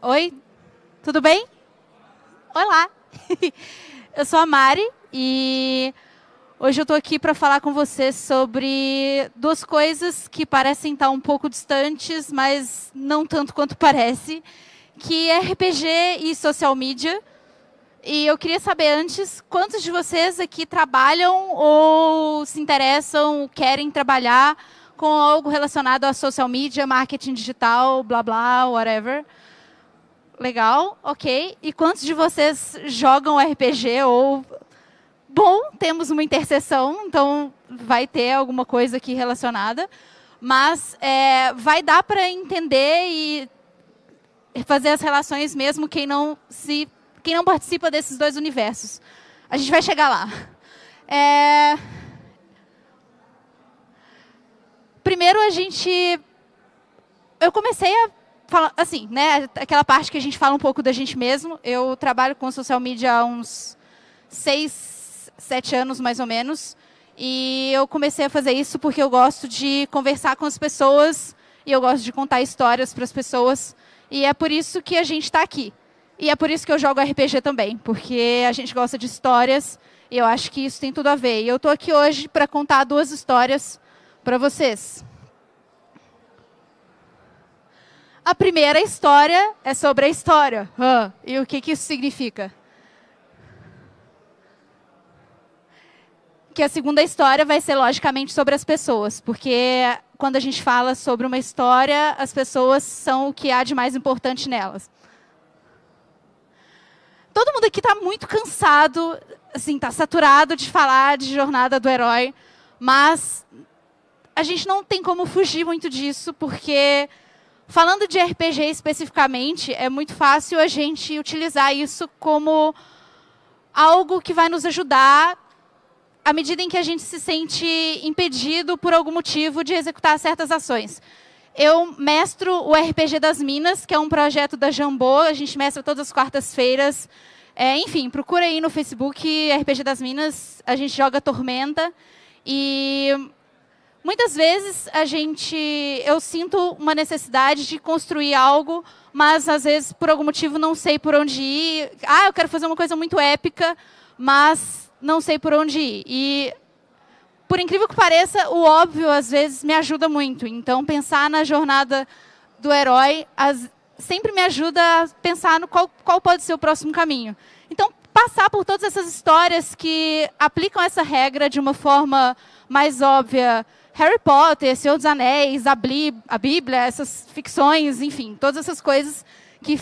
Oi, tudo bem? Olá, eu sou a Mari e hoje eu estou aqui para falar com você sobre duas coisas que parecem estar um pouco distantes, mas não tanto quanto parece, que é RPG e social media. E eu queria saber antes, quantos de vocês aqui trabalham ou se interessam, querem trabalhar com algo relacionado a social media, marketing digital, blá blá, whatever. Legal, ok. E quantos de vocês jogam RPG ou... Bom, temos uma interseção, então vai ter alguma coisa aqui relacionada. Mas vai dar para entender e fazer as relações mesmo quem não participa desses dois universos. A gente vai chegar lá. Primeiro, eu comecei a falar, assim, né, aquela parte que a gente fala um pouco da gente mesmo. Eu trabalho com social media há uns 6, 7 anos, mais ou menos. E eu comecei a fazer isso porque eu gosto de conversar com as pessoas e eu gosto de contar histórias para as pessoas. E é por isso que a gente está aqui. E é por isso que eu jogo RPG também, porque a gente gosta de histórias e eu acho que isso tem tudo a ver. E eu estou aqui hoje para contar duas histórias para vocês. A primeira história é sobre a história. E o que isso significa? Que a segunda história vai ser, logicamente, sobre as pessoas, porque quando a gente fala sobre uma história, as pessoas são o que há de mais importante nelas. Todo mundo aqui está muito cansado, assim, está saturado de falar de jornada do herói, mas a gente não tem como fugir muito disso, porque falando de RPG especificamente, é muito fácil a gente utilizar isso como algo que vai nos ajudar à medida em que a gente se sente impedido por algum motivo de executar certas ações. Eu mestro o RPG das Minas, que é um projeto da Jambô. A gente mestra todas as quartas-feiras. Enfim, procura aí no Facebook RPG das Minas. A gente joga Tormenta. E muitas vezes eu sinto uma necessidade de construir algo, mas às vezes por algum motivo não sei por onde ir. Eu quero fazer uma coisa muito épica, mas não sei por onde ir. E por incrível que pareça, o óbvio, às vezes, me ajuda muito. Então, pensar na jornada do herói sempre me ajuda a pensar no qual pode ser o próximo caminho. Então, passar por todas essas histórias que aplicam essa regra de uma forma mais óbvia. Harry Potter, Senhor dos Anéis, a Bíblia, essas ficções, enfim, todas essas coisas que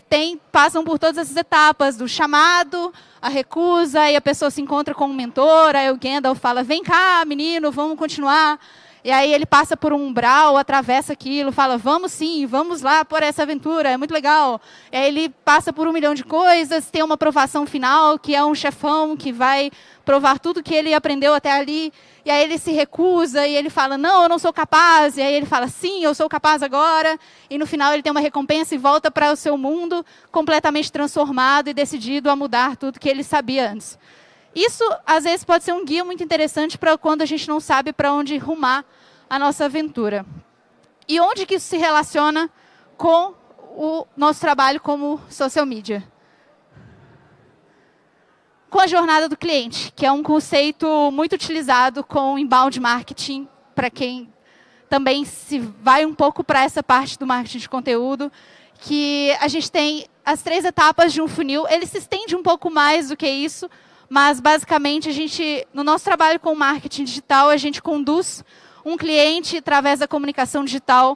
passam por todas essas etapas, do chamado, a recusa, e a pessoa se encontra com um mentor, aí o Gandalf fala, vem cá, menino, vamos continuar. E aí ele passa por um umbral, atravessa aquilo, fala, vamos sim, vamos lá por essa aventura, é muito legal. E aí ele passa por 1 milhão de coisas, tem uma provação final, que é um chefão que vai provar tudo que ele aprendeu até ali. E aí ele se recusa e ele fala, não, eu não sou capaz. E aí ele fala, sim, eu sou capaz agora. E no final ele tem uma recompensa e volta para o seu mundo completamente transformado e decidido a mudar tudo que ele sabia antes. Isso, às vezes, pode ser um guia muito interessante para quando a gente não sabe para onde rumar a nossa aventura. E onde que isso se relaciona com o nosso trabalho como social media? Com a jornada do cliente, que é um conceito muito utilizado com inbound marketing, para quem também se vai um pouco para essa parte do marketing de conteúdo, que a gente tem as 3 etapas de um funil. Ele se estende um pouco mais do que isso, mas basicamente no nosso trabalho com marketing digital, a gente conduz um cliente através da comunicação digital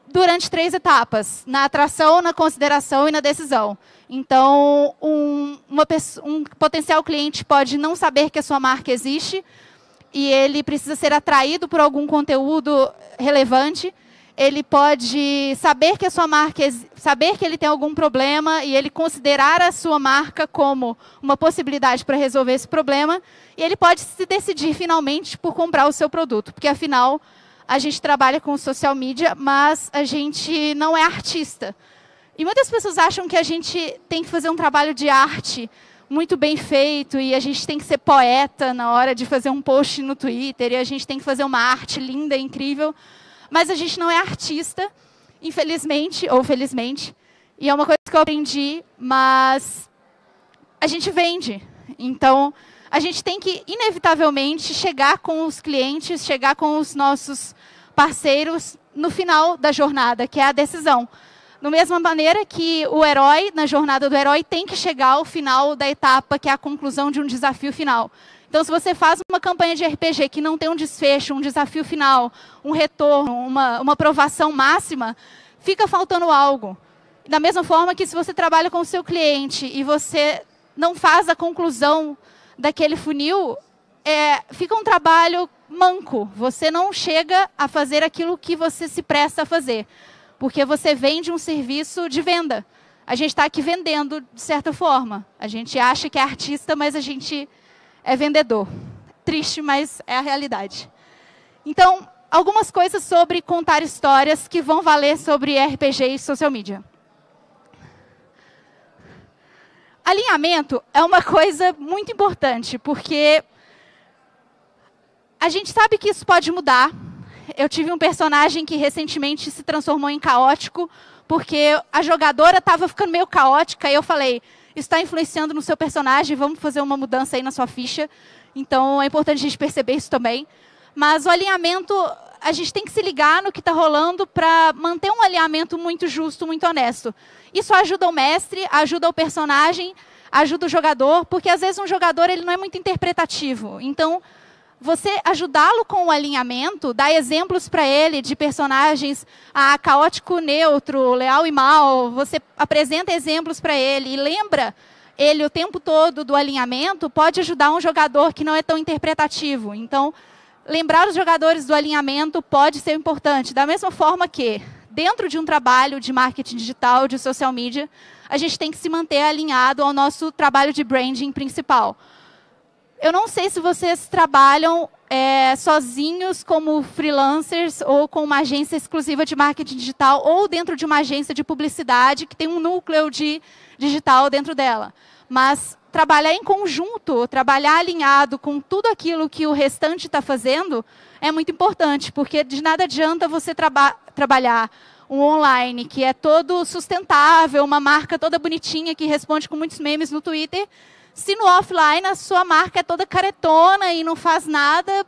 durante 3 etapas, na atração, na consideração e na decisão. Então, um potencial cliente pode não saber que a sua marca existe e ele precisa ser atraído por algum conteúdo relevante. Ele pode saber que a sua marca, saber que ele tem algum problema e ele considerar a sua marca como uma possibilidade para resolver esse problema. E ele pode se decidir finalmente por comprar o seu produto, porque afinal a gente trabalha com social media, mas a gente não é artista. E muitas pessoas acham que a gente tem que fazer um trabalho de arte muito bem feito e a gente tem que ser poeta na hora de fazer um post no Twitter e a gente tem que fazer uma arte linda e incrível. Mas a gente não é artista, infelizmente ou felizmente. E é uma coisa que eu aprendi, mas a gente vende. Então, a gente tem que, inevitavelmente, chegar com os clientes, chegar com os nossos parceiros no final da jornada, que é a decisão. Da mesma maneira que o herói, na jornada do herói, tem que chegar ao final da etapa, que é a conclusão de um desafio final. Então, se você faz uma campanha de RPG que não tem um desfecho, um desafio final, um retorno, uma aprovação máxima, fica faltando algo. Da mesma forma que se você trabalha com o seu cliente e você não faz a conclusão daquele funil, fica um trabalho manco. Você não chega a fazer aquilo que você se presta a fazer, porque você vende um serviço de venda. A gente está aqui vendendo, de certa forma. A gente acha que é artista, mas a gente é vendedor. Triste, mas é a realidade. Então, algumas coisas sobre contar histórias que vão valer sobre RPG e social media. Alinhamento é uma coisa muito importante, porque a gente sabe que isso pode mudar. Eu tive um personagem que recentemente se transformou em caótico, porque a jogadora estava ficando meio caótica, e eu falei, isso está influenciando no seu personagem, vamos fazer uma mudança aí na sua ficha. Então, é importante a gente perceber isso também. Mas o alinhamento, a gente tem que se ligar no que está rolando para manter um alinhamento muito justo, muito honesto. Isso ajuda o mestre, ajuda o personagem, ajuda o jogador, porque às vezes um jogador ele não é muito interpretativo. Então, você ajudá-lo com o alinhamento, dar exemplos para ele de personagens caótico, neutro, leal e mal, você apresenta exemplos para ele e lembra ele o tempo todo do alinhamento, pode ajudar um jogador que não é tão interpretativo. Então, lembrar os jogadores do alinhamento pode ser importante. Da mesma forma que, dentro de um trabalho de marketing digital, de social media, a gente tem que se manter alinhado ao nosso trabalho de branding principal. Eu não sei se vocês trabalham sozinhos como freelancers ou com uma agência exclusiva de marketing digital ou dentro de uma agência de publicidade que tem um núcleo de digital dentro dela. Mas trabalhar em conjunto, trabalhar alinhado com tudo aquilo que o restante está fazendo é muito importante, porque de nada adianta você trabalhar um online que é todo sustentável, uma marca toda bonitinha que responde com muitos memes no Twitter, se no offline a sua marca é toda caretona e não faz nada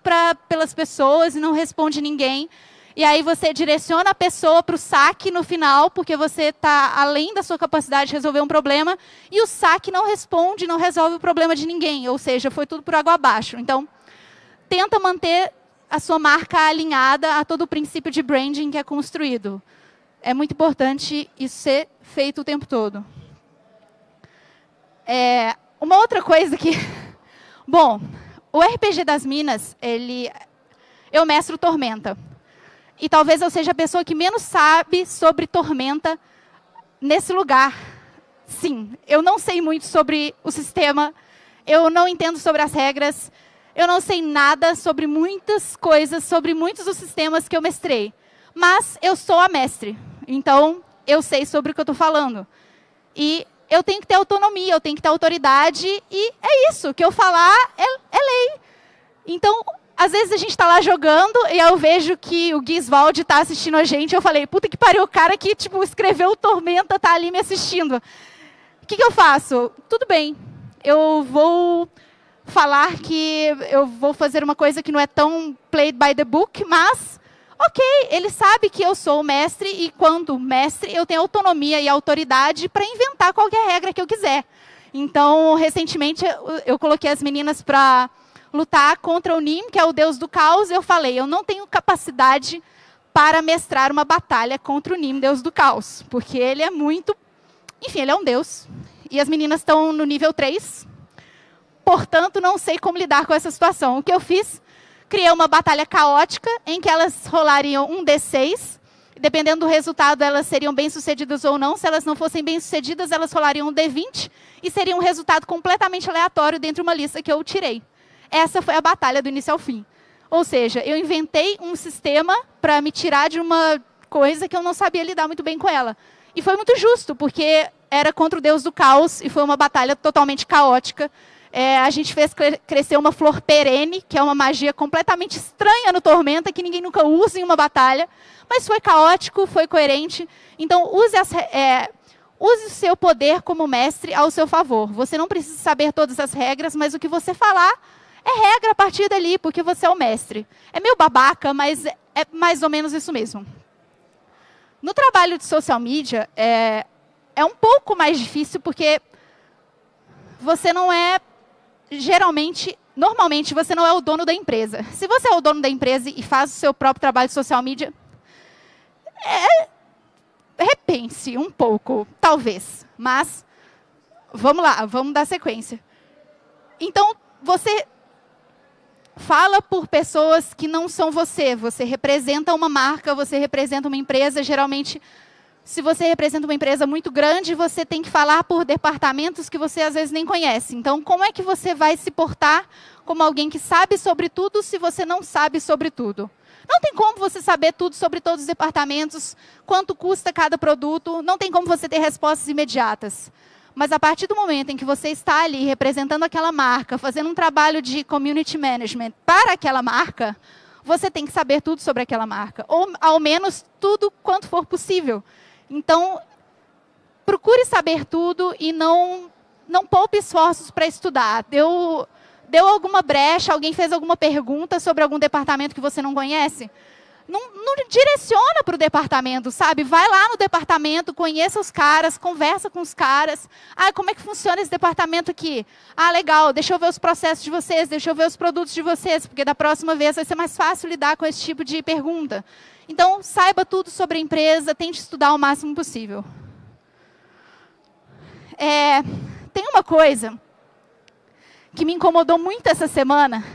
pelas pessoas e não responde ninguém. E aí você direciona a pessoa para o saque no final, porque você está além da sua capacidade de resolver um problema, e o saque não responde, não resolve o problema de ninguém. Ou seja, foi tudo por água abaixo. Então, tenta manter a sua marca alinhada a todo o princípio de branding que é construído. É muito importante isso ser feito o tempo todo. Uma outra coisa que... Bom, o RPG das Minas, eu mestro Tormenta. E talvez eu seja a pessoa que menos sabe sobre Tormenta nesse lugar. Sim, eu não sei muito sobre o sistema, eu não entendo sobre as regras, eu não sei nada sobre muitas coisas, sobre muitos dos sistemas que eu mestrei. Mas eu sou a mestre, então eu sei sobre o que eu estou falando. E eu tenho que ter autonomia, eu tenho que ter autoridade, e é isso, o que eu falar é lei. Então, às vezes a gente está lá jogando, e eu vejo que o Giswald está assistindo a gente, eu falei, puta que pariu, o cara que escreveu o Tormenta está ali me assistindo. O que eu faço? Tudo bem, eu vou falar que eu vou fazer uma coisa que não é tão played by the book, mas... Ok, ele sabe que eu sou o mestre e, quando mestre, eu tenho autonomia e autoridade para inventar qualquer regra que eu quiser. Então, recentemente, eu coloquei as meninas para lutar contra o Nim, que é o deus do caos, e eu falei, eu não tenho capacidade para mestrar uma batalha contra o Nim, deus do caos, porque ele é muito... Enfim, ele é um deus. E as meninas estão no nível 3, portanto, não sei como lidar com essa situação. O que eu fiz? Criei uma batalha caótica, em que elas rolariam um D6. Dependendo do resultado, elas seriam bem-sucedidas ou não. Se elas não fossem bem-sucedidas, elas rolariam um D20. E seria um resultado completamente aleatório dentro de uma lista que eu tirei. Essa foi a batalha do início ao fim. Ou seja, eu inventei um sistema para me tirar de uma coisa que eu não sabia lidar muito bem com ela. E foi muito justo, porque era contra o deus do caos, e foi uma batalha totalmente caótica. A gente fez crescer uma flor perene, que é uma magia completamente estranha no Tormenta, que ninguém nunca usa em uma batalha. Mas foi caótico, foi coerente. Então, use use o seu poder como mestre ao seu favor. Você não precisa saber todas as regras, mas o que você falar é regra a partir dali, porque você é o mestre. É meio babaca, mas é mais ou menos isso mesmo. No trabalho de social media, é um pouco mais difícil, porque você não é, normalmente, você não é o dono da empresa. Se você é o dono da empresa e faz o seu próprio trabalho de social media, repense um pouco, talvez. Mas, vamos lá, vamos dar sequência. Então, você fala por pessoas que não são você. Você representa uma marca, você representa uma empresa. Geralmente, se você representa uma empresa muito grande, você tem que falar por departamentos que você às vezes nem conhece. Então, como é que você vai se portar como alguém que sabe sobre tudo se você não sabe sobre tudo? Não tem como você saber tudo sobre todos os departamentos, quanto custa cada produto, não tem como você ter respostas imediatas. Mas a partir do momento em que você está ali representando aquela marca, fazendo um trabalho de community management para aquela marca, você tem que saber tudo sobre aquela marca, ou ao menos tudo quanto for possível. Então, procure saber tudo e não poupe esforços para estudar. Deu alguma brecha, alguém fez alguma pergunta sobre algum departamento que você não conhece? Não direciona para o departamento, sabe? Vai lá no departamento, conheça os caras, conversa com os caras. Ah, como é que funciona esse departamento aqui? Ah, legal, deixa eu ver os processos de vocês, deixa eu ver os produtos de vocês, porque da próxima vez vai ser mais fácil lidar com esse tipo de pergunta. Então, saiba tudo sobre a empresa, tente estudar o máximo possível. Tem uma coisa que me incomodou muito essa semana,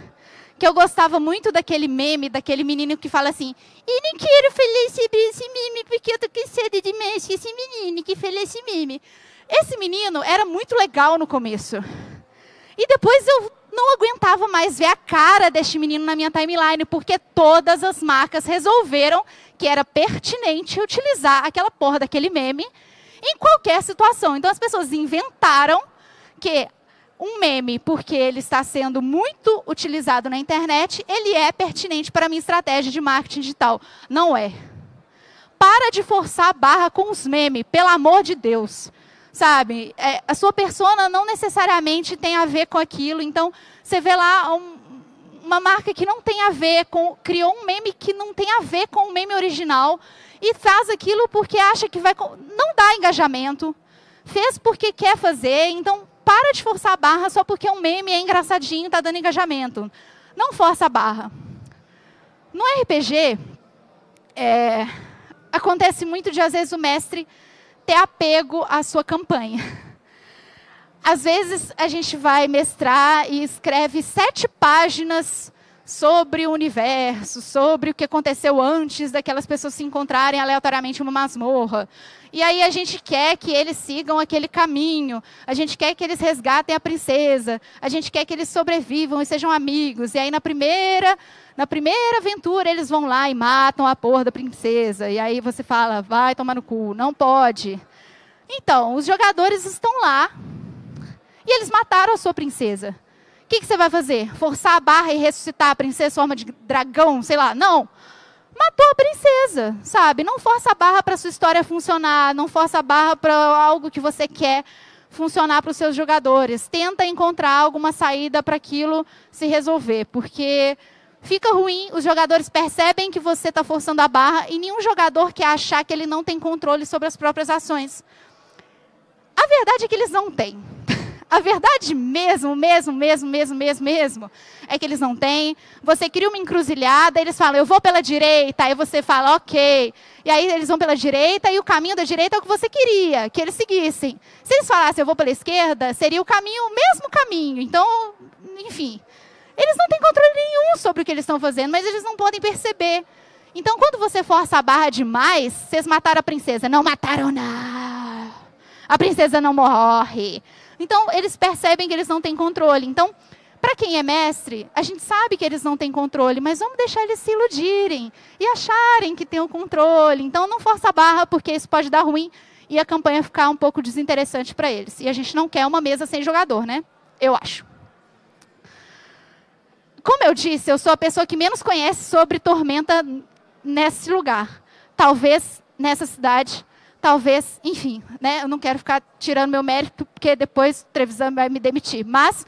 que eu gostava muito daquele meme, daquele menino que fala assim: "Eu não quero falar sobre esse meme, porque eu tô cansada demais com esse menino que fala esse meme." Esse menino era muito legal no começo. E depois eu não aguentava mais ver a cara deste menino na minha timeline, porque todas as marcas resolveram que era pertinente utilizar aquela porra daquele meme em qualquer situação. Então as pessoas inventaram que um meme, porque ele está sendo muito utilizado na internet, ele é pertinente para a minha estratégia de marketing digital. Não é. Para de forçar a barra com os memes, pelo amor de Deus. Sabe? A sua persona não necessariamente tem a ver com aquilo. Então, você vê lá uma marca que não tem a ver com... Criou um meme que não tem a ver com o meme original e faz aquilo porque acha que vai... Não dá engajamento. Fez porque quer fazer, então... Para de forçar a barra só porque um meme é engraçadinho e está dando engajamento. Não força a barra. No RPG, acontece muito de, às vezes, o mestre ter apego à sua campanha. Às vezes, a gente vai mestrar e escreve 7 páginas sobre o universo, sobre o que aconteceu antes daquelas pessoas se encontrarem aleatoriamente em uma masmorra. E aí a gente quer que eles sigam aquele caminho, a gente quer que eles resgatem a princesa, a gente quer que eles sobrevivam e sejam amigos. E aí na primeira aventura eles vão lá e matam a porra da princesa. E aí você fala, vai tomar no cu, não pode. Então, os jogadores estão lá e eles mataram a sua princesa. O que você vai fazer? Forçar a barra e ressuscitar a princesa em forma de dragão? Sei lá. Não. Matou a princesa, sabe? Não força a barra para a sua história funcionar. Não força a barra para algo que você quer funcionar para os seus jogadores. Tenta encontrar alguma saída para aquilo se resolver. Porque fica ruim, os jogadores percebem que você está forçando a barra e nenhum jogador quer achar que ele não tem controle sobre as próprias ações. A verdade é que eles não têm. A verdade mesmo, é que eles não têm. Você cria uma encruzilhada, eles falam, eu vou pela direita, aí você fala, ok. E aí eles vão pela direita, e o caminho da direita é o que você queria, que eles seguissem. Se eles falassem, eu vou pela esquerda, seria o mesmo caminho. Então, enfim, eles não têm controle nenhum sobre o que eles estão fazendo, mas eles não podem perceber. Então, quando você força a barra demais, vocês mataram a princesa. Não mataram, não. A princesa não morre. Então, eles percebem que eles não têm controle. Então, para quem é mestre, a gente sabe que eles não têm controle, mas vamos deixar eles se iludirem e acharem que têm o controle. Então, não força a barra, porque isso pode dar ruim e a campanha ficar um pouco desinteressante para eles. E a gente não quer uma mesa sem jogador, né? Eu acho. Como eu disse, eu sou a pessoa que menos conhece sobre Tormenta nesse lugar. Talvez nessa cidade, talvez, enfim, né, eu não quero ficar tirando meu mérito, porque depois o Trevisan vai me demitir. Mas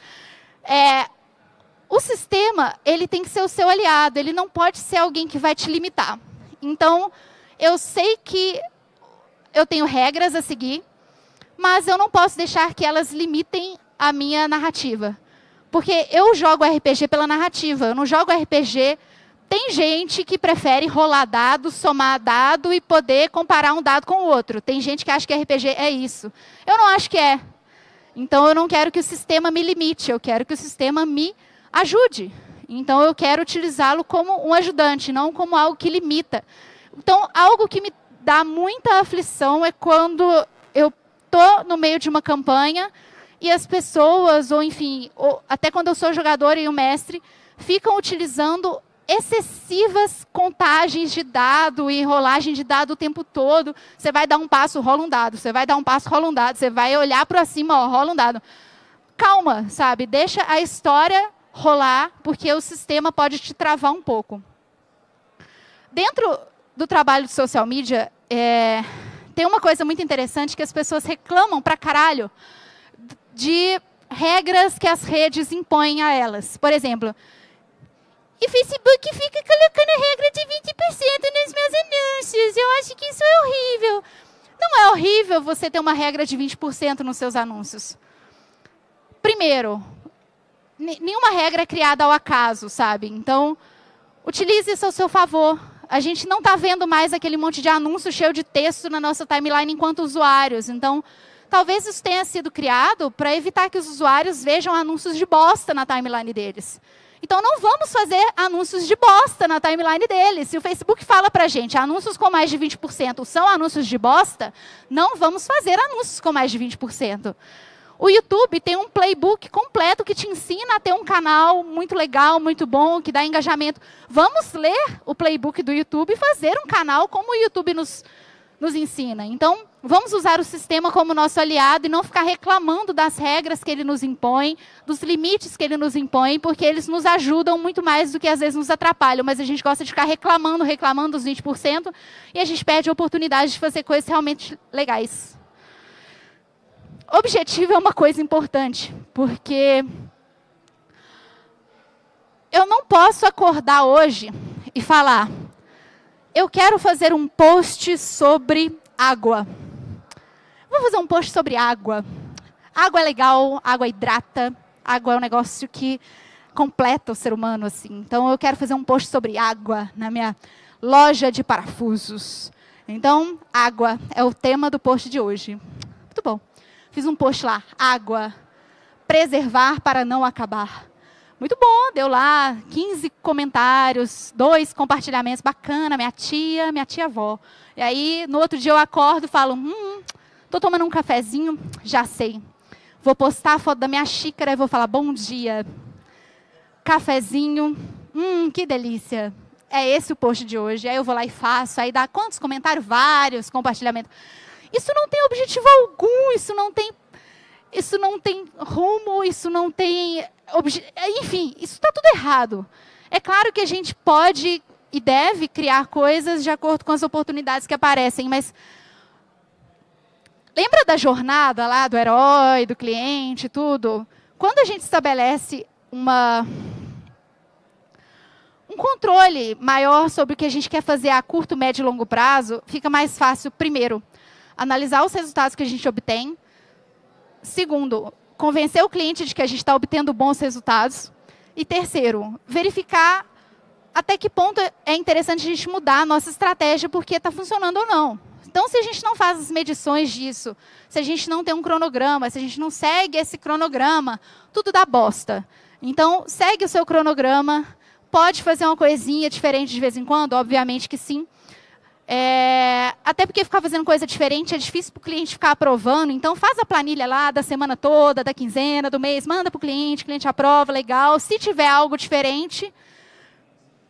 o sistema, ele tem que ser o seu aliado, ele não pode ser alguém que vai te limitar. Então, eu sei que eu tenho regras a seguir, mas eu não posso deixar que elas limitem a minha narrativa. Porque eu jogo RPG pela narrativa, eu não jogo RPG... Tem gente que prefere rolar dado, somar dado e poder comparar um dado com o outro. Tem gente que acha que RPG é isso. Eu não acho que é. Então, eu não quero que o sistema me limite, eu quero que o sistema me ajude. Então, eu quero utilizá-lo como um ajudante, não como algo que limita. Então, algo que me dá muita aflição é quando eu estou no meio de uma campanha e as pessoas, ou enfim, ou até quando eu sou jogador e o mestre, ficam utilizando excessivas contagens de dado e rolagem de dado o tempo todo. Você vai dar um passo, rola um dado. Você vai dar um passo, rola um dado. Você vai olhar para cima, ó, rola um dado. Calma, sabe? Deixa a história rolar, porque o sistema pode te travar um pouco. Dentro do trabalho de social media, tem uma coisa muito interessante que as pessoas reclamam pra caralho de regras que as redes impõem a elas. Por exemplo... E o Facebook fica colocando regra de 20% nos meus anúncios. Eu acho que isso é horrível. Não é horrível você ter uma regra de 20% nos seus anúncios. Primeiro, nenhuma regra é criada ao acaso, sabe? Então, utilize isso ao seu favor. A gente não está vendo mais aquele monte de anúncio cheio de texto na nossa timeline enquanto usuários. Então, talvez isso tenha sido criado para evitar que os usuários vejam anúncios de bosta na timeline deles. Então, não vamos fazer anúncios de bosta na timeline deles. Se o Facebook fala para a gente, anúncios com mais de 20% são anúncios de bosta, não vamos fazer anúncios com mais de 20%. O YouTube tem um playbook completo que te ensina a ter um canal muito legal, muito bom, que dá engajamento. Vamos ler o playbook do YouTube e fazer um canal como o YouTube nos ensina. Então, vamos usar o sistema como nosso aliado e não ficar reclamando das regras que ele nos impõe, dos limites que ele nos impõe, porque eles nos ajudam muito mais do que às vezes nos atrapalham. Mas a gente gosta de ficar reclamando dos 20% e a gente perde a oportunidade de fazer coisas realmente legais. Objetivo é uma coisa importante, porque eu não posso acordar hoje e falar: eu quero fazer um post sobre água. Vou fazer um post sobre água. Água é legal, água hidrata, água é um negócio que completa o ser humano, assim. Então, eu quero fazer um post sobre água na minha loja de parafusos. Então, água é o tema do post de hoje. Muito bom. Fiz um post lá, água, preservar para não acabar. Muito bom, deu lá 15 comentários, 2 compartilhamentos, bacana, minha tia avó. E aí, no outro dia eu acordo e falo, tô tomando um cafezinho, já sei. Vou postar a foto da minha xícara e vou falar, bom dia. Cafezinho, que delícia. É esse o post de hoje. Aí eu vou lá e faço, aí dá quantos comentários? Vários compartilhamentos. Isso não tem objetivo algum, isso não tem rumo, isso não tem... Enfim, isso está tudo errado. É claro que a gente pode e deve criar coisas de acordo com as oportunidades que aparecem, mas lembra da jornada lá, do herói, do cliente, tudo? Quando a gente estabelece um controle maior sobre o que a gente quer fazer a curto, médio e longo prazo, fica mais fácil, primeiro, analisar os resultados que a gente obtém. Segundo, convencer o cliente de que a gente está obtendo bons resultados. E terceiro, verificar até que ponto é interessante a gente mudar a nossa estratégia porque está funcionando ou não. Então, se a gente não faz as medições disso, se a gente não tem um cronograma, se a gente não segue esse cronograma, tudo dá bosta. Então, segue o seu cronograma, pode fazer uma coisinha diferente de vez em quando, obviamente que sim. Até porque ficar fazendo coisa diferente é difícil para o cliente ficar aprovando. Então, faz a planilha lá da semana toda, da quinzena, do mês, manda para o cliente aprova, legal. Se tiver algo diferente,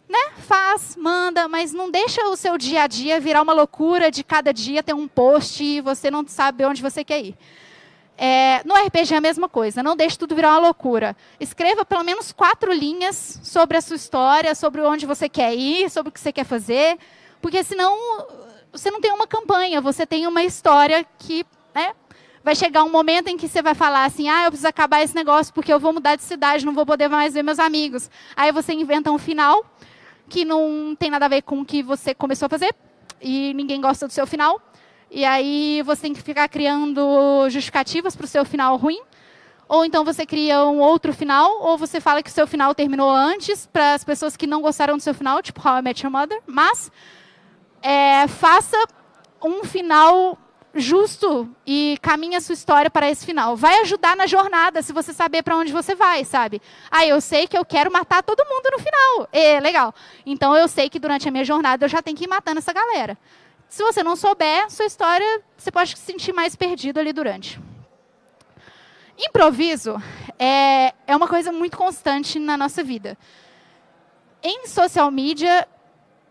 né, faz, manda, mas não deixa o seu dia a dia virar uma loucura de cada dia ter um post e você não sabe onde você quer ir. No RPG é a mesma coisa, não deixe tudo virar uma loucura. Escreva pelo menos 4 linhas sobre a sua história, sobre onde você quer ir, sobre o que você quer fazer. Porque senão você não tem uma campanha, você tem uma história que, né, vai chegar um momento em que você vai falar assim, eu preciso acabar esse negócio porque eu vou mudar de cidade, não vou poder mais ver meus amigos. Aí você inventa um final que não tem nada a ver com o que você começou a fazer e ninguém gosta do seu final. E aí você tem que ficar criando justificativas para o seu final ruim. Ou então você cria um outro final, ou você fala que o seu final terminou antes para as pessoas que não gostaram do seu final, tipo How I Met Your Mother. Mas faça um final justo e caminhe a sua história para esse final. Vai ajudar na jornada, se você saber para onde você vai, sabe? Eu sei que eu quero matar todo mundo no final. Legal. Então eu sei que durante a minha jornada eu já tenho que ir matando essa galera. Se você não souber, sua história, você pode se sentir mais perdido ali durante. Improviso é uma coisa muito constante na nossa vida. Em social media,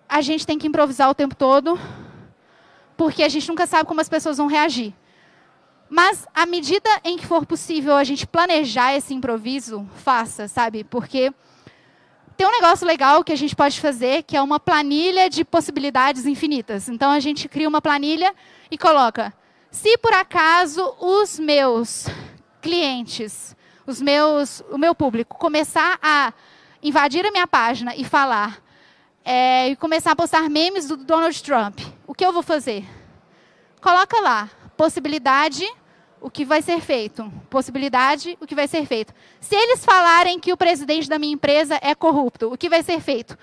a gente tem que improvisar o tempo todo, porque a gente nunca sabe como as pessoas vão reagir. Mas, à medida em que for possível a gente planejar esse improviso, faça, sabe? Porque tem um negócio legal que a gente pode fazer, que é uma planilha de possibilidades infinitas. Então, a gente cria uma planilha e coloca, se por acaso os meus clientes, o meu público, começar a invadir a minha página e falar, e começar a postar memes do Donald Trump, o que eu vou fazer? Coloca lá, possibilidade, o que vai ser feito. Possibilidade, o que vai ser feito. Se eles falarem que o presidente da minha empresa é corrupto, o que vai ser feito?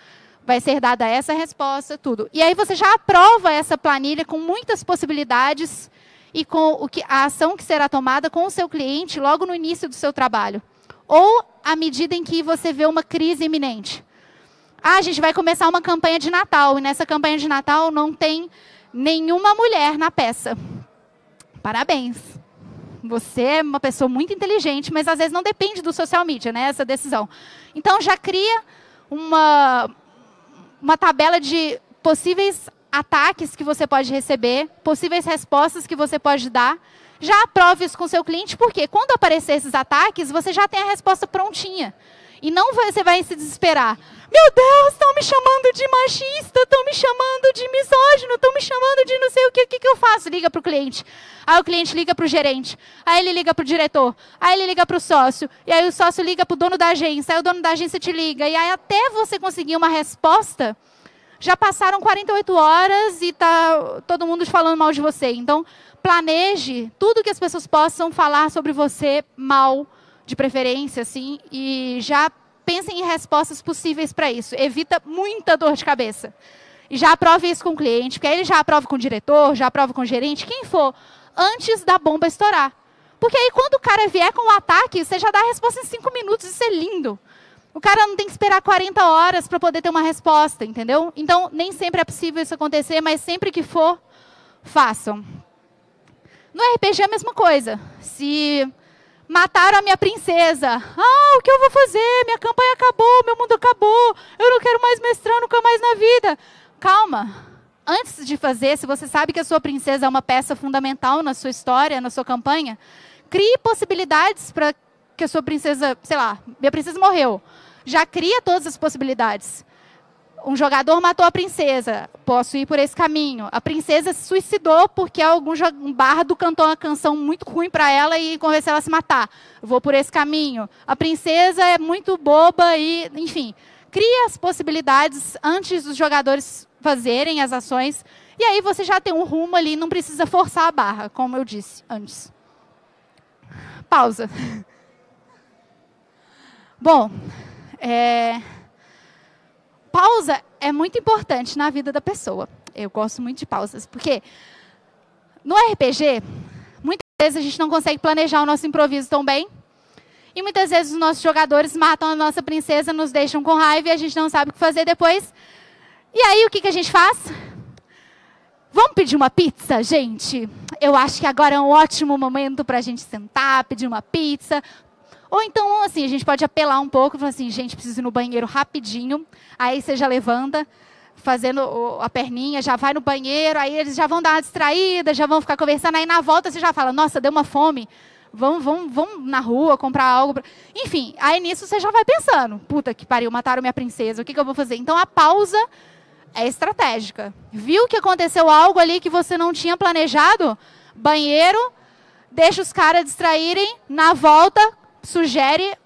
Vai ser dada essa resposta, tudo. E aí você já aprova essa planilha com muitas possibilidades e com a ação que será tomada com o seu cliente logo no início do seu trabalho. Ou à medida em que você vê uma crise iminente. A gente vai começar uma campanha de Natal, e nessa campanha de Natal não tem nenhuma mulher na peça. Parabéns. Você é uma pessoa muito inteligente, mas às vezes não depende do social media, né, essa decisão. Então já cria uma tabela de possíveis ataques que você pode receber, possíveis respostas que você pode dar. Já aprove isso com o seu cliente, porque quando aparecer esses ataques, você já tem a resposta prontinha. E não você vai se desesperar. Meu Deus, estão me chamando de machista, estão me chamando de misógino, estão me chamando de não sei o que eu faço? Liga para o cliente. Aí o cliente liga para o gerente. Aí ele liga para o diretor. Aí ele liga para o sócio. E aí o sócio liga para o dono da agência. Aí o dono da agência te liga. E aí até você conseguir uma resposta, já passaram 48 horas e está todo mundo falando mal de você. Então, planeje tudo que as pessoas possam falar sobre você mal, de preferência, assim, e já pensem em respostas possíveis para isso. Evita muita dor de cabeça. E já aprove isso com o cliente, porque aí ele já aprova com o diretor, já aprova com o gerente, quem for, antes da bomba estourar. Porque aí quando o cara vier com o ataque, você já dá a resposta em 5 minutos, isso é lindo. O cara não tem que esperar 40 horas para poder ter uma resposta, entendeu? Então, nem sempre é possível isso acontecer, mas sempre que for, façam. No RPG é a mesma coisa. Se mataram a minha princesa. O que eu vou fazer? Minha campanha acabou, meu mundo acabou. Eu não quero mais mestrar nunca mais na vida. Calma. Antes de fazer, se você sabe que a sua princesa é uma peça fundamental na sua história, na sua campanha, crie possibilidades para que a sua princesa, sei lá, minha princesa morreu. Já cria todas as possibilidades. Um jogador matou a princesa, posso ir por esse caminho. A princesa se suicidou porque um bardo cantou uma canção muito ruim para ela e convenceu ela a se matar. Vou por esse caminho. A princesa é muito boba e, enfim, cria as possibilidades antes dos jogadores fazerem as ações. E aí você já tem um rumo ali, não precisa forçar a barra, como eu disse antes. Pausa. Bom, pausa é muito importante na vida da pessoa. Eu gosto muito de pausas, porque no RPG, muitas vezes a gente não consegue planejar o nosso improviso tão bem, e muitas vezes os nossos jogadores matam a nossa princesa, nos deixam com raiva e a gente não sabe o que fazer depois. E aí, o que a gente faz? Vamos pedir uma pizza, gente? Eu acho que agora é um ótimo momento para a gente sentar, pedir uma pizza. Ou então, assim, a gente pode apelar um pouco e falar assim, gente, preciso ir no banheiro rapidinho. Aí você já levanta, fazendo a perninha, já vai no banheiro, aí eles já vão dar uma distraída, já vão ficar conversando. Aí na volta você já fala, nossa, deu uma fome, vamos na rua comprar algo. Enfim, aí nisso você já vai pensando, puta que pariu, mataram minha princesa, o que eu vou fazer? Então a pausa é estratégica. Viu que aconteceu algo ali que você não tinha planejado? Banheiro, deixa os caras distraírem, na volta, sugere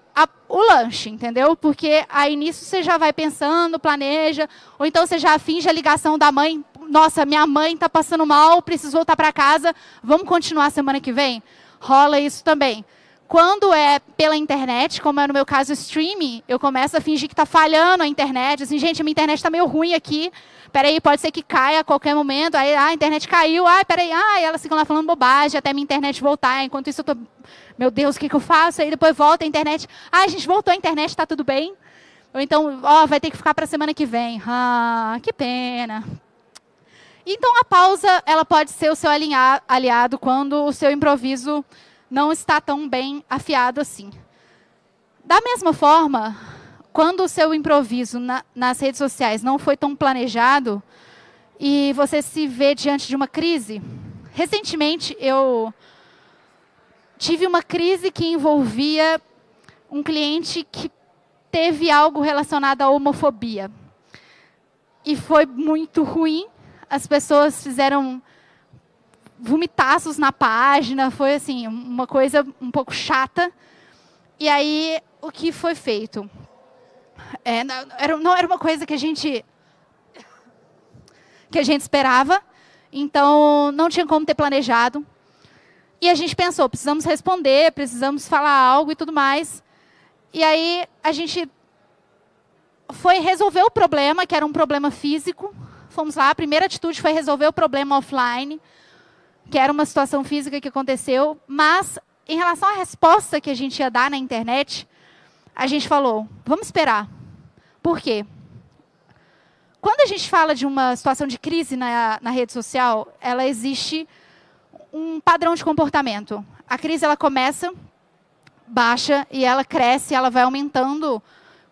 o lanche, entendeu? Porque aí nisso você já vai pensando, planeja, ou então você já finge a ligação da mãe. Nossa, minha mãe está passando mal, preciso voltar para casa, vamos continuar semana que vem? Rola isso também. Quando é pela internet, como é no meu caso streaming, eu começo a fingir que está falhando a internet. Assim, gente, a minha internet está meio ruim aqui. Peraí, pode ser que caia a qualquer momento. Aí a internet caiu. Peraí. Elas ficam lá falando bobagem até a minha internet voltar. Enquanto isso eu tô... Meu Deus, o que eu faço? Aí depois volta a internet. Gente, voltou a internet, está tudo bem? Ou então, vai ter que ficar para a semana que vem. Que pena. Então a pausa, ela pode ser o seu aliado quando o seu improviso não está tão bem afiado assim. Da mesma forma, quando o seu improviso nas redes sociais não foi tão planejado e você se vê diante de uma crise. Recentemente, eu tive uma crise que envolvia um cliente que teve algo relacionado à homofobia. E foi muito ruim. As pessoas fizeram vomitaços na página, foi assim, uma coisa um pouco chata. E aí, o que foi feito? Não era uma coisa que a gente esperava, então não tinha como ter planejado. E a gente pensou, precisamos responder, precisamos falar algo e tudo mais. E aí, a gente foi resolver o problema, que era um problema físico. Fomos lá, a primeira atitude foi resolver o problema offline, que era uma situação física que aconteceu, mas em relação à resposta que a gente ia dar na internet, a gente falou, vamos esperar. Por quê? Quando a gente fala de uma situação de crise na rede social, ela existe um padrão de comportamento. A crise ela começa baixa e ela cresce, ela vai aumentando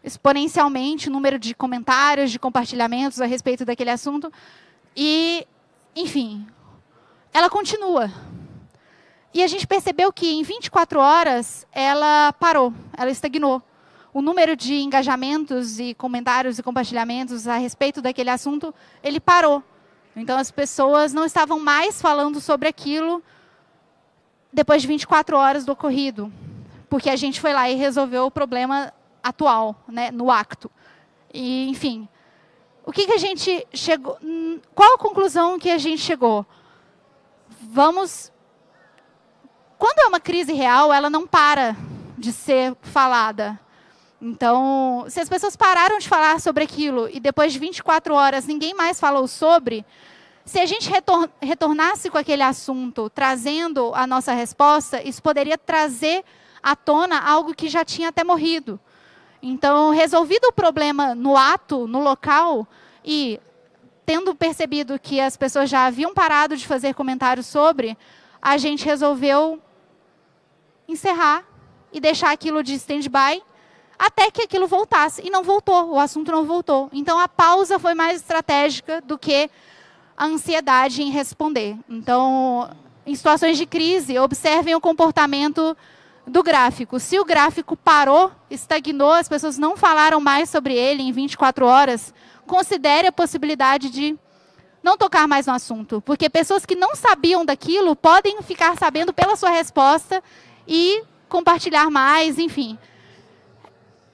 exponencialmente o número de comentários, de compartilhamentos a respeito daquele assunto. E, enfim, ela continua. E a gente percebeu que em 24 horas ela parou, ela estagnou. O número de engajamentos e comentários e compartilhamentos a respeito daquele assunto, ele parou. Então as pessoas não estavam mais falando sobre aquilo depois de 24 horas do ocorrido. Porque a gente foi lá e resolveu o problema atual, né, no acto. E, enfim, o que a gente chegou? Qual a conclusão que a gente chegou? Quando é uma crise real, ela não para de ser falada. Então, se as pessoas pararam de falar sobre aquilo e depois de 24 horas ninguém mais falou sobre, se a gente retornasse com aquele assunto, trazendo a nossa resposta, isso poderia trazer à tona algo que já tinha até morrido. Então, resolvido o problema no ato, no local, e tendo percebido que as pessoas já haviam parado de fazer comentários sobre, a gente resolveu encerrar e deixar aquilo de stand-by até que aquilo voltasse. E não voltou, o assunto não voltou. Então, a pausa foi mais estratégica do que a ansiedade em responder. Então, em situações de crise, observem o comportamento do gráfico. Se o gráfico parou, estagnou, as pessoas não falaram mais sobre ele em 24 horas, considere a possibilidade de não tocar mais no assunto. Porque pessoas que não sabiam daquilo podem ficar sabendo pela sua resposta e compartilhar mais, enfim.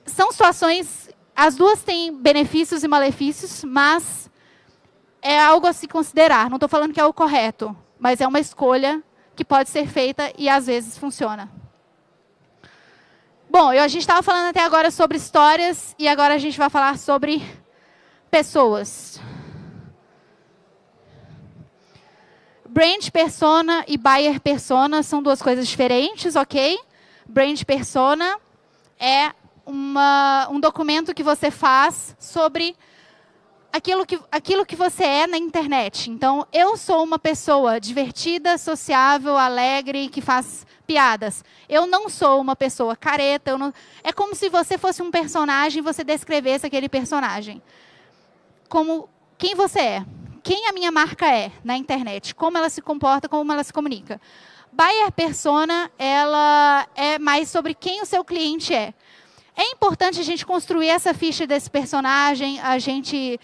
São situações, as duas têm benefícios e malefícios, mas é algo a se considerar. Não estou falando que é o correto, mas é uma escolha que pode ser feita e às vezes funciona. Bom, a gente estava falando até agora sobre histórias e agora a gente vai falar sobre pessoas. Brand persona e buyer persona são duas coisas diferentes, ok? Brand persona é um documento que você faz sobre aquilo que você é na internet. Então, eu sou uma pessoa divertida, sociável, alegre, que faz piadas. Eu não sou uma pessoa careta. É como se você fosse um personagem e você descrevesse aquele personagem. Como quem você é. Quem a minha marca é na internet. Como ela se comporta, como ela se comunica. Buyer persona, ela é mais sobre quem o seu cliente é. É importante a gente construir essa ficha desse personagem, a gente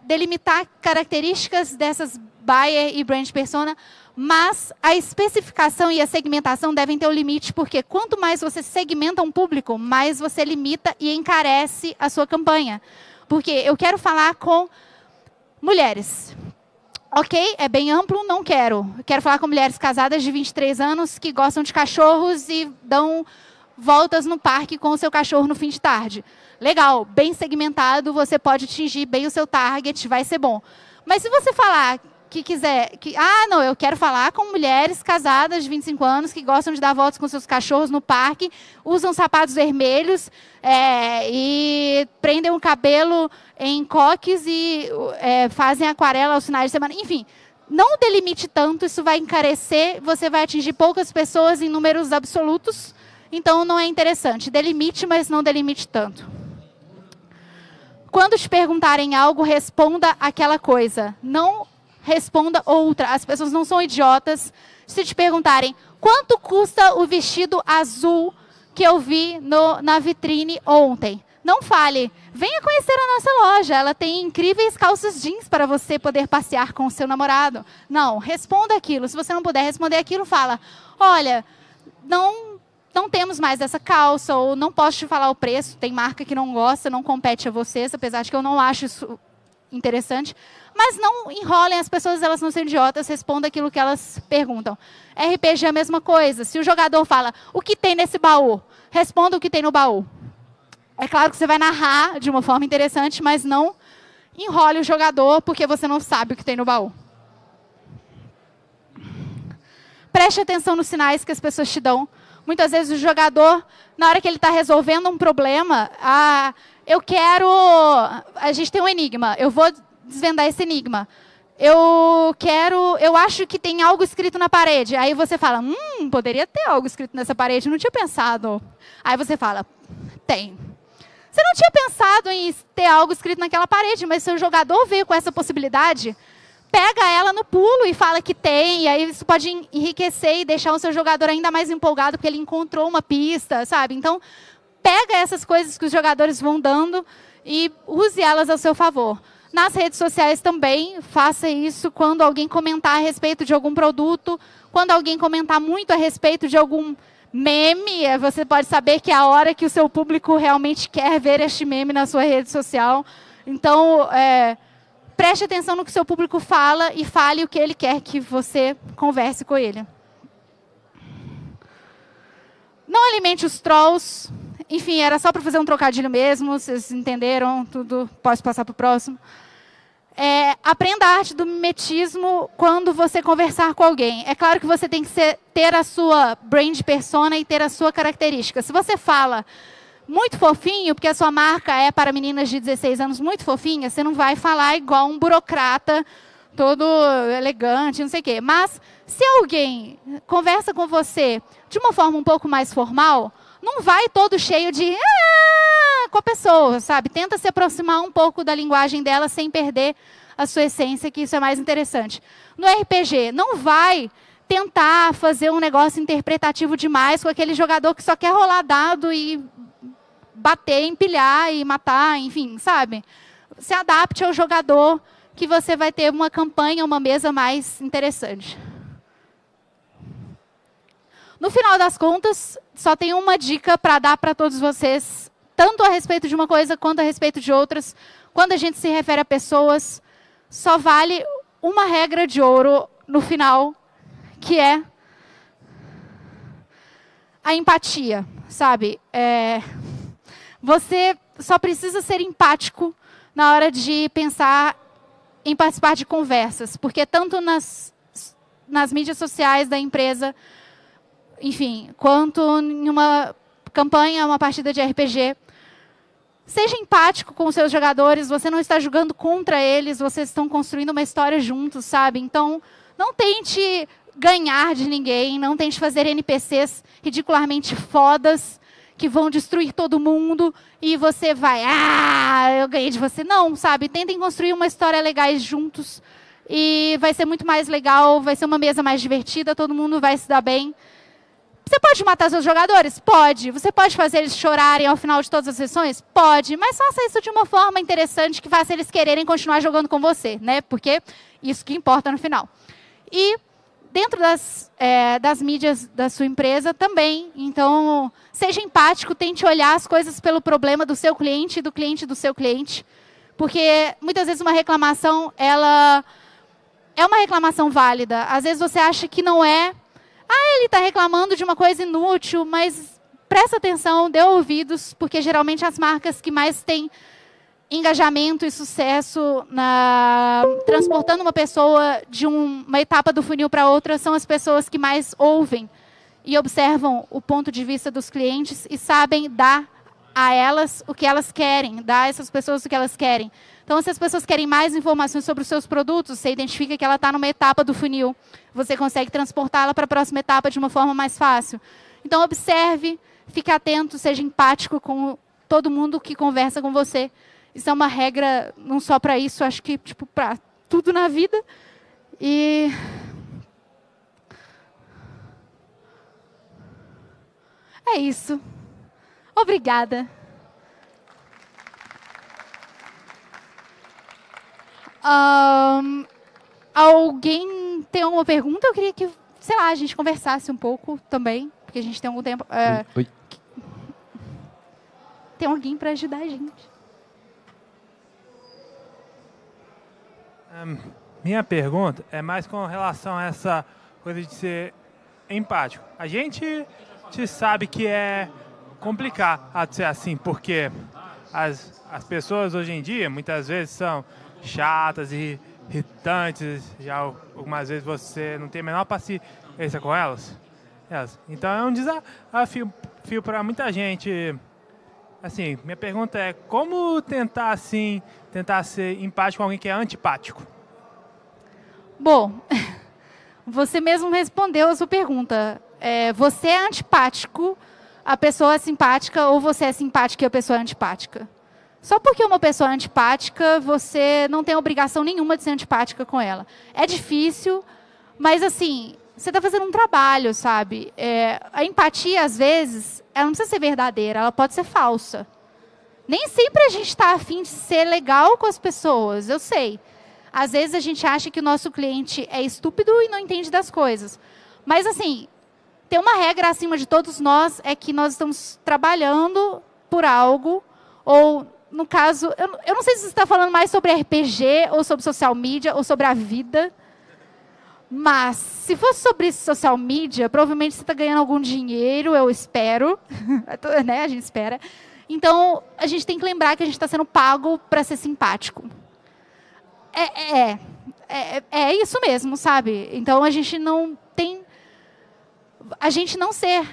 delimitar características dessas buyer e brand persona, mas a especificação e a segmentação devem ter o limite, porque quanto mais você segmenta um público, mais você limita e encarece a sua campanha. Porque eu quero falar com mulheres. Ok, é bem amplo, não quero. Quero falar com mulheres casadas de 23 anos que gostam de cachorros e dão voltas no parque com o seu cachorro no fim de tarde. Legal, bem segmentado, você pode atingir bem o seu target, vai ser bom. Mas se você falar que quiser... não, eu quero falar com mulheres casadas de 25 anos que gostam de dar voltas com seus cachorros no parque, usam sapatos vermelhos e prendem o cabelo em coques e fazem aquarela aos finais de semana. Enfim, não delimite tanto, isso vai encarecer, você vai atingir poucas pessoas em números absolutos, então não é interessante. Delimite, mas não delimite tanto. Quando te perguntarem algo, responda aquela coisa. Não responda outra. As pessoas não são idiotas. Se te perguntarem, quanto custa o vestido azul que eu vi na vitrine ontem? Não fale, venha conhecer a nossa loja. Ela tem incríveis calças jeans para você poder passear com o seu namorado. Não, responda aquilo. Se você não puder responder aquilo, fala, olha, não temos mais essa calça, ou não posso te falar o preço, tem marca que não gosta, não compete a vocês, apesar de que eu não acho isso interessante. Mas não enrolem as pessoas, elas não são idiotas, respondam aquilo que elas perguntam. RPG é a mesma coisa. Se o jogador fala, o que tem nesse baú? Responda o que tem no baú. É claro que você vai narrar de uma forma interessante, mas não enrole o jogador, porque você não sabe o que tem no baú. Preste atenção nos sinais que as pessoas te dão. Muitas vezes o jogador, na hora que ele está resolvendo um problema, a gente tem um enigma, eu vou desvendar esse enigma. Eu acho que tem algo escrito na parede. Aí você fala, poderia ter algo escrito nessa parede, não tinha pensado. Aí você fala, tem. Você não tinha pensado em ter algo escrito naquela parede, mas seu jogador veio com essa possibilidade, pega ela no pulo e fala que tem, e aí isso pode enriquecer e deixar o seu jogador ainda mais empolgado, porque ele encontrou uma pista, sabe? Então, pega essas coisas que os jogadores vão dando e use elas ao seu favor. Nas redes sociais também, faça isso quando alguém comentar a respeito de algum produto, quando alguém comentar muito a respeito de algum meme, você pode saber que é a hora que o seu público realmente quer ver este meme na sua rede social. Então, preste atenção no que o seu público fala e fale o que ele quer que você converse com ele. Não alimente os trolls. Enfim, era só para fazer um trocadilho mesmo, vocês entenderam tudo, posso passar para o próximo. Aprenda a arte do mimetismo quando você conversar com alguém. É claro que você tem que ter a sua brand persona e ter a sua característica. Se você fala muito fofinho, porque a sua marca é para meninas de 16 anos muito fofinha, você não vai falar igual um burocrata, todo elegante, não sei o quê. Mas se alguém conversa com você de uma forma um pouco mais formal, não vai todo cheio de com a pessoa, sabe? Tenta se aproximar um pouco da linguagem dela sem perder a sua essência, que isso é mais interessante. No RPG, não vai tentar fazer um negócio interpretativo demais com aquele jogador que só quer rolar dado e bater, empilhar e matar, enfim, sabe? Se adapte ao jogador que você vai ter uma campanha, uma mesa mais interessante. No final das contas, só tem uma dica para dar para todos vocês, tanto a respeito de uma coisa quanto a respeito de outras. Quando a gente se refere a pessoas, só vale uma regra de ouro no final, que é a empatia, sabe? Você só precisa ser empático na hora de pensar em participar de conversas, porque tanto nas mídias sociais da empresa, enfim, quanto em uma campanha, uma partida de RPG, seja empático com os seus jogadores, você não está jogando contra eles, vocês estão construindo uma história juntos, sabe? Então, não tente ganhar de ninguém, não tente fazer NPCs ridicularmente fodas, que vão destruir todo mundo, e você vai, eu ganhei de você. Não, sabe? Tentem construir uma história legais juntos, e vai ser muito mais legal, vai ser uma mesa mais divertida, todo mundo vai se dar bem. Você pode matar seus jogadores? Pode. Você pode fazer eles chorarem ao final de todas as sessões? Pode. Mas faça isso de uma forma interessante que faça eles quererem continuar jogando com você, né? Porque isso que importa no final. E dentro das mídias da sua empresa também. Então, seja empático, tente olhar as coisas pelo problema do seu cliente e do cliente do seu cliente. Porque muitas vezes uma reclamação, ela é uma reclamação válida. Às vezes você acha que não é. Ele está reclamando de uma coisa inútil, mas presta atenção, dê ouvidos, porque geralmente as marcas que mais têm engajamento e sucesso transportando uma pessoa de uma etapa do funil para outra são as pessoas que mais ouvem e observam o ponto de vista dos clientes e sabem dar a elas o que elas querem, dar a essas pessoas o que elas querem. Então, se as pessoas querem mais informações sobre os seus produtos, você identifica que ela está numa etapa do funil. Você consegue transportá-la para a próxima etapa de uma forma mais fácil. Então, observe, fique atento, seja empático com todo mundo que conversa com você. Isso é uma regra, não só para isso, acho que tipo, para tudo na vida. E é isso. Obrigada. Alguém tem alguma pergunta? Eu queria que, sei lá, a gente conversasse um pouco também, porque a gente tem algum tempo. Oi. Tem alguém para ajudar a gente? Minha pergunta é mais com relação a essa coisa de ser empático. A gente sabe que é complicado ser assim, porque as pessoas hoje em dia, muitas vezes, são chatas e irritantes, já algumas vezes você não tem a menor paciência com elas. Então é um desafio para muita gente. Assim, minha pergunta é, como tentar ser empático com alguém que é antipático? Bom, você mesmo respondeu a sua pergunta. Você é antipático, a pessoa é simpática, ou você é simpático e a pessoa é antipática? Só porque uma pessoa é antipática, você não tem obrigação nenhuma de ser antipática com ela. É difícil, mas assim, você está fazendo um trabalho, sabe? A empatia, às vezes, ela não precisa ser verdadeira, ela pode ser falsa. Nem sempre a gente está afim de ser legal com as pessoas, eu sei. Às vezes a gente acha que o nosso cliente é estúpido e não entende das coisas. Mas assim, tem uma regra acima de todos nós, é que nós estamos trabalhando por algo, ou no caso, eu não sei se você está falando mais sobre RPG, ou sobre social media, ou sobre a vida. Mas, se fosse sobre social media, provavelmente você está ganhando algum dinheiro, eu espero. Né? A gente espera. Então, a gente tem que lembrar que a gente está sendo pago para ser simpático. É isso mesmo, sabe? Então, a gente não ser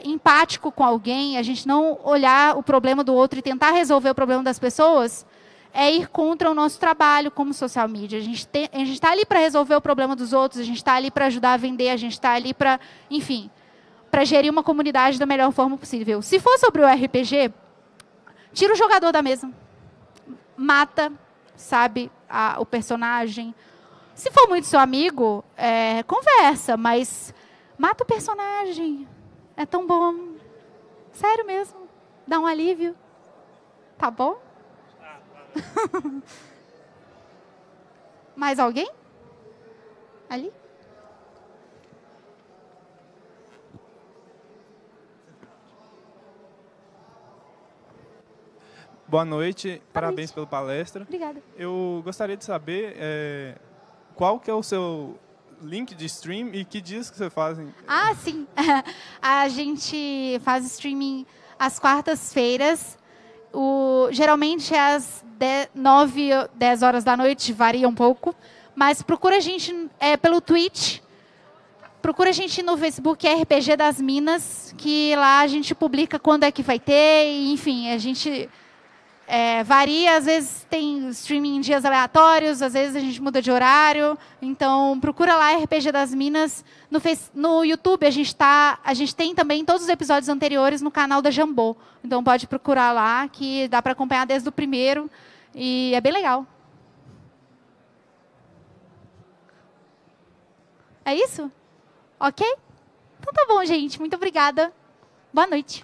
empático com alguém, a gente não olhar o problema do outro e tentar resolver o problema das pessoas, é ir contra o nosso trabalho como social media. A gente está ali para resolver o problema dos outros, a gente está ali para ajudar a vender, a gente está ali para, enfim, para gerir uma comunidade da melhor forma possível. Se for sobre o RPG, tira o jogador da mesa. Mata, sabe, o personagem. Se for muito seu amigo, conversa, mas mata o personagem. É tão bom. Sério mesmo. Dá um alívio. Tá bom? Mais alguém? Ali? Boa noite, parabéns pela palestra. Obrigada. Eu gostaria de saber qual que é o seu link de stream e que dias que você fazem? Sim. A gente faz streaming às quartas-feiras. Geralmente é às 9, 10 horas da noite, varia um pouco. Mas procura a gente pelo Twitch. Procura a gente no Facebook RPG das Minas, que lá a gente publica quando é que vai ter. E, enfim, a gente varia. Às vezes tem streaming em dias aleatórios, às vezes a gente muda de horário. Então, procura lá RPG das Minas. No YouTube, a gente tem também todos os episódios anteriores no canal da Jambô. Então, pode procurar lá, que dá para acompanhar desde o primeiro. E é bem legal. É isso? Ok? Então tá bom, gente. Muito obrigada. Boa noite.